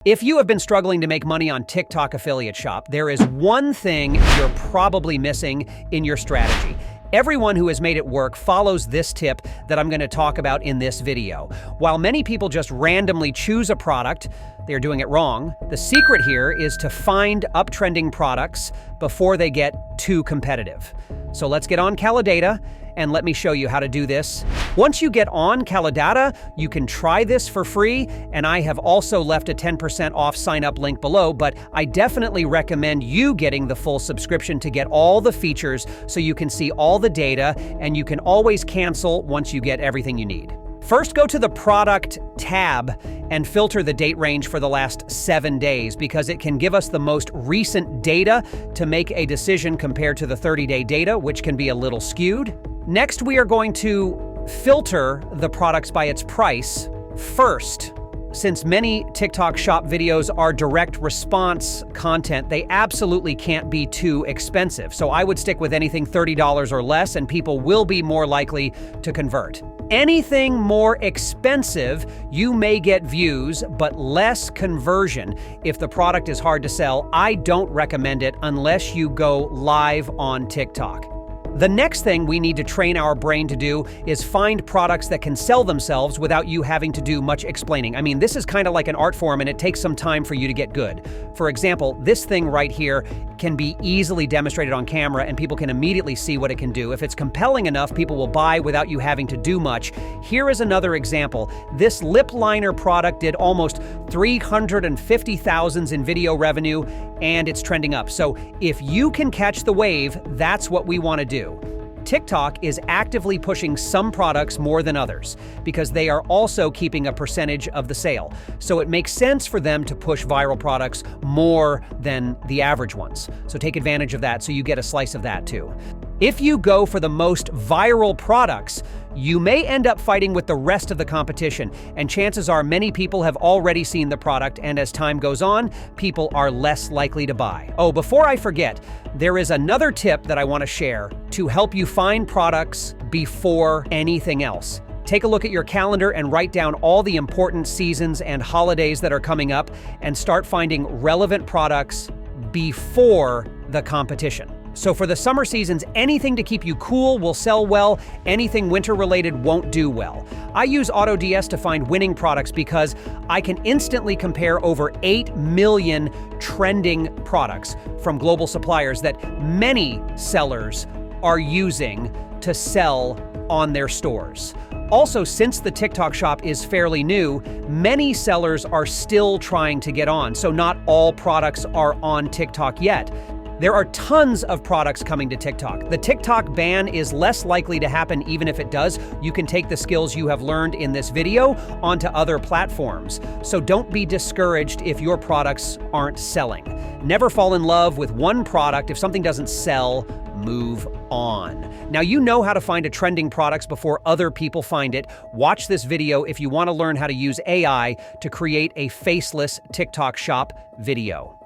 If you have been struggling to make money on TikTok affiliate shop, there is one thing you're probably missing in your strategy. Everyone who has made it work follows this tip that I'm going to talk about in this video. While many people just randomly choose a product, they're doing it wrong. The secret here is to find uptrending products before they get too competitive. So let's get on Kalodata and let me show you how to do this. Once you get on Kalodata, you can try this for free, and I have also left a 10% off sign-up link below, but I definitely recommend you getting the full subscription to get all the features so you can see all the data, and you can always cancel once you get everything you need. First, go to the Product tab and filter the date range for the last 7 days because it can give us the most recent data to make a decision compared to the 30-day data, which can be a little skewed. Next, we are going to filter the products by its price first. Since many TikTok shop videos are direct response content, they absolutely can't be too expensive. So I would stick with anything $30 or less, and people will be more likely to convert. Anything more expensive, you may get views, but less conversion. If the product is hard to sell, I don't recommend it unless you go live on TikTok. The next thing we need to train our brain to do is find products that can sell themselves without you having to do much explaining. I mean, this is kind of like an art form, and it takes some time for you to get good. For example, this thing right here can be easily demonstrated on camera, and people can immediately see what it can do. If it's compelling enough, people will buy without you having to do much. Here is another example. This lip liner product did almost 350,000 in video revenue, and it's trending up. So if you can catch the wave, that's what we want to do. TikTok is actively pushing some products more than others because they are also keeping a percentage of the sale. So it makes sense for them to push viral products more than the average ones. So take advantage of that so you get a slice of that too. If you go for the most viral products, you may end up fighting with the rest of the competition, and chances are many people have already seen the product, and as time goes on, people are less likely to buy. Oh, before I forget, there is another tip that I want to share to help you find products before anything else. Take a look at your calendar and write down all the important seasons and holidays that are coming up, and start finding relevant products before the competition. So for the summer seasons, anything to keep you cool will sell well, anything winter-related won't do well. I use AutoDS to find winning products because I can instantly compare over 8 million trending products from global suppliers that many sellers are using to sell on their stores. Also, since the TikTok shop is fairly new, many sellers are still trying to get on, so not all products are on TikTok yet. There are tons of products coming to TikTok. The TikTok ban is less likely to happen even if it does. You can take the skills you have learned in this video onto other platforms. So don't be discouraged if your products aren't selling. Never fall in love with one product. If something doesn't sell, move on. Now you know how to find a trending products before other people find it. Watch this video if you want to learn how to use AI to create a faceless TikTok shop video.